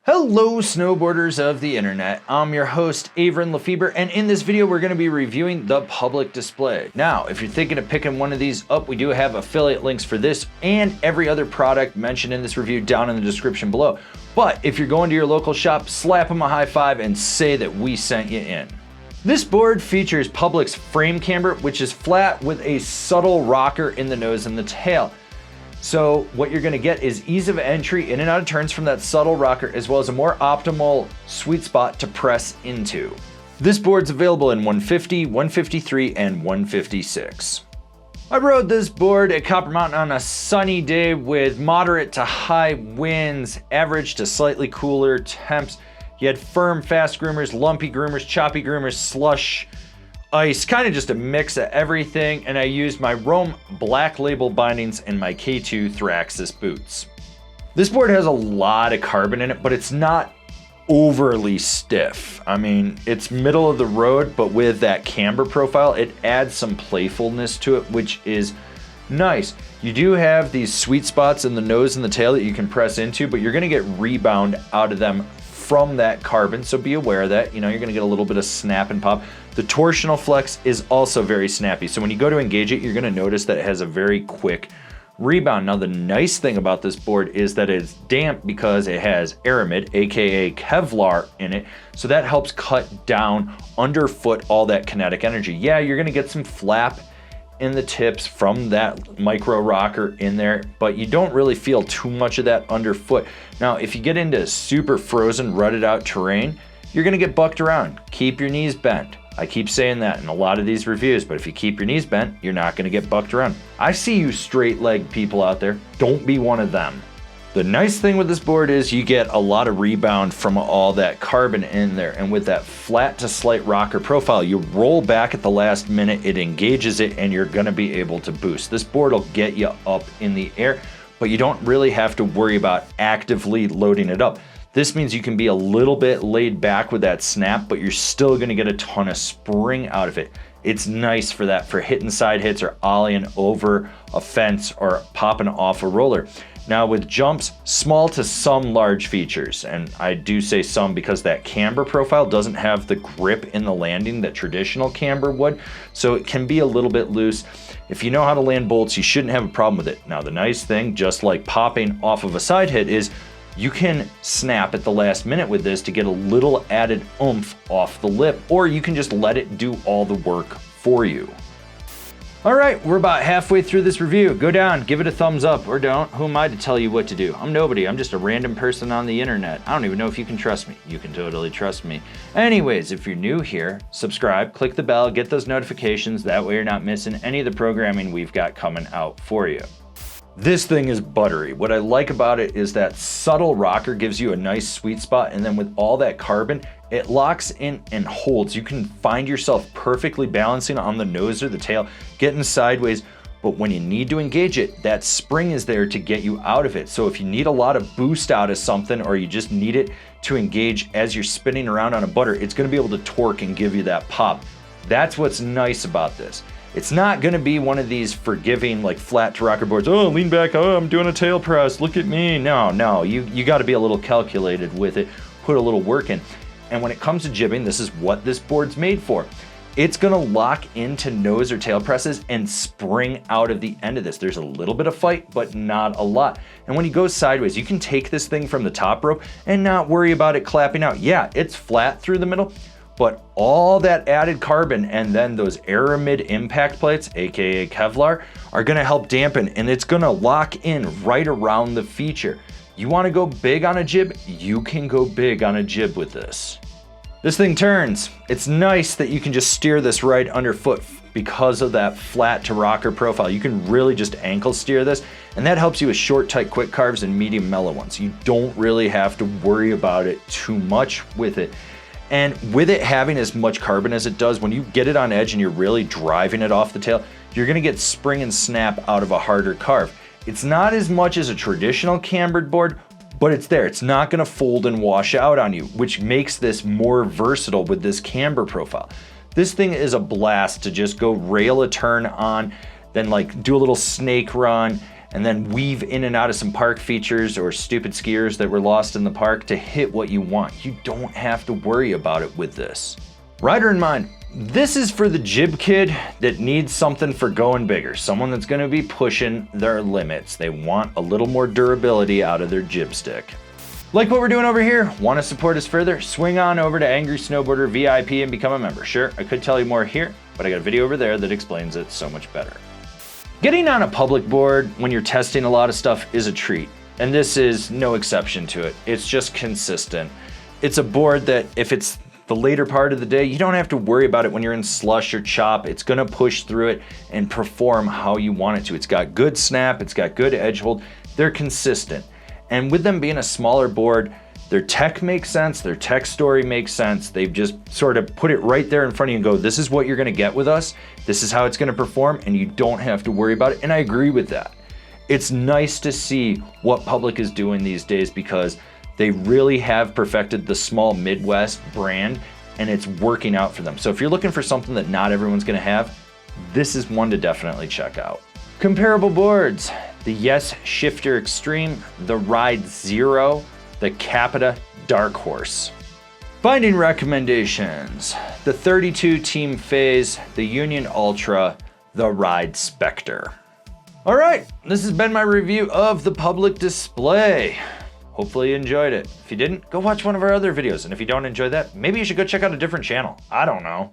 Hello snowboarders of the internet, I'm your host Avran LeFeber, and in this video we're going to be reviewing the public display. Now if you're thinking of picking one of these up, we do have affiliate links for this and every other product mentioned in this review down in the description below. But if you're going to your local shop, slap them a high five and say that we sent you in. This board features Public's frame camber, which is flat with a subtle rocker in the nose and the tail. So what you're gonna get is ease of entry in and out of turns from that subtle rocker, as well as a more optimal sweet spot to press into. This board's available in 150, 153, and 156. I rode this board at Copper Mountain on a sunny day with moderate to high winds, average to slightly cooler temps. You had firm, fast groomers, lumpy groomers, choppy groomers, slush, ice, kind of just a mix of everything, and I used my Rome Black Label bindings and my K2 Thraxis boots. This board has a lot of carbon in it, but it's not overly stiff. I mean, it's middle of the road, but with that camber profile, it adds some playfulness to it, which is nice. You do have these sweet spots in the nose and the tail that you can press into, but you're gonna get rebound out of them from that carbon, so be aware of that. You know, you're gonna get a little bit of snap and pop. The torsional flex is also very snappy, so when you go to engage it, you're gonna notice that it has a very quick rebound. Now the nice thing about this board is that it's damp because it has aramid, aka Kevlar, in it, so that helps cut down underfoot all that kinetic energy. Yeah, you're gonna get some flap in the tips from that micro rocker in there, but you don't really feel too much of that underfoot. Now, if you get into super frozen, rutted out terrain, you're gonna get bucked around. Keep your knees bent. I keep saying that in a lot of these reviews, but if you keep your knees bent, you're not gonna get bucked around. I see you straight leg people out there. Don't be one of them. The nice thing with this board is you get a lot of rebound from all that carbon in there, and with that flat to slight rocker profile, you roll back at the last minute, it engages it, and you're gonna be able to boost. This board will get you up in the air, but you don't really have to worry about actively loading it up. This means you can be a little bit laid back with that snap, but you're still gonna get a ton of spring out of it. It's nice for that, for hitting side hits or ollieing over a fence or popping off a roller. Now with jumps, small to some large features, and I do say some because that camber profile doesn't have the grip in the landing that traditional camber would, so it can be a little bit loose. If you know how to land bolts, you shouldn't have a problem with it. Now the nice thing, just like popping off of a side hit, is you can snap at the last minute with this to get a little added oomph off the lip, or you can just let it do all the work for you. All right, we're about halfway through this review. Go down, give it a thumbs up, or don't. Who am I to tell you what to do? I'm nobody, I'm just a random person on the internet. I don't even know if you can trust me. You can totally trust me. Anyways, if you're new here, subscribe, click the bell, get those notifications. That way you're not missing any of the programming we've got coming out for you. This thing is buttery. What I like about it is that subtle rocker gives you a nice sweet spot, and then with all that carbon, it locks in and holds. You can find yourself perfectly balancing on the nose or the tail, getting sideways, but when you need to engage it, that spring is there to get you out of it. So if you need a lot of boost out of something, or you just need it to engage as you're spinning around on a butter, it's gonna be able to torque and give you that pop. That's what's nice about this. It's not gonna be one of these forgiving, like flat to rocker boards. Oh, lean back, oh, I'm doing a tail press, look at me. No, you gotta be a little calculated with it, put a little work in. And when it comes to jibbing, this is what this board's made for. It's gonna lock into nose or tail presses and spring out of the end of this. There's a little bit of fight, but not a lot. And when you go sideways, you can take this thing from the top rope and not worry about it clapping out. Yeah, it's flat through the middle, but all that added carbon and then those aramid impact plates, aka Kevlar, are gonna help dampen, and it's gonna lock in right around the feature. You wanna go big on a jib? You can go big on a jib with this. This thing turns. It's nice that you can just steer this right underfoot because of that flat to rocker profile. You can really just ankle steer this, and that helps you with short, tight, quick carves and medium mellow ones. You don't really have to worry about it too much with it. And with it having as much carbon as it does, when you get it on edge and you're really driving it off the tail, you're gonna get spring and snap out of a harder carve. It's not as much as a traditional cambered board, but it's there. It's not gonna fold and wash out on you, which makes this more versatile with this camber profile. This thing is a blast to just go rail a turn on, then like do a little snake run, and then weave in and out of some park features or stupid skiers that were lost in the park to hit what you want. You don't have to worry about it with this. Rider in mind, this is for the jib kid that needs something for going bigger, someone that's going to be pushing their limits. They want a little more durability out of their jib stick. Like what we're doing over here? Want to support us further? Swing on over to Angry Snowboarder VIP and become a member. Sure, I could tell you more here, but I got a video over there that explains it so much better. Getting on a public board when you're testing a lot of stuff is a treat, and this is no exception to it. It's just consistent. It's a board that if it's the later part of the day, you don't have to worry about it when you're in slush or chop. It's gonna push through it and perform how you want it to. It's got good snap, it's got good edge hold. They're consistent. And with them being a smaller board, their tech makes sense, their tech story makes sense. They've just sort of put it right there in front of you and go, this is what you're gonna get with us, this is how it's gonna perform, and you don't have to worry about it, and I agree with that. It's nice to see what Public is doing these days because they really have perfected the small Midwest brand, and it's working out for them. So if you're looking for something that not everyone's gonna have, this is one to definitely check out. Comparable boards, the Yes Shifter XTRM, the Ride Zero, the Capita Darkhorse. Binding recommendations, the 32 Team FASE, the Union Ultra, the Ride Specter. All right, this has been my review of the Public display. Hopefully you enjoyed it. If you didn't, go watch one of our other videos. And if you don't enjoy that, maybe you should go check out a different channel. I don't know.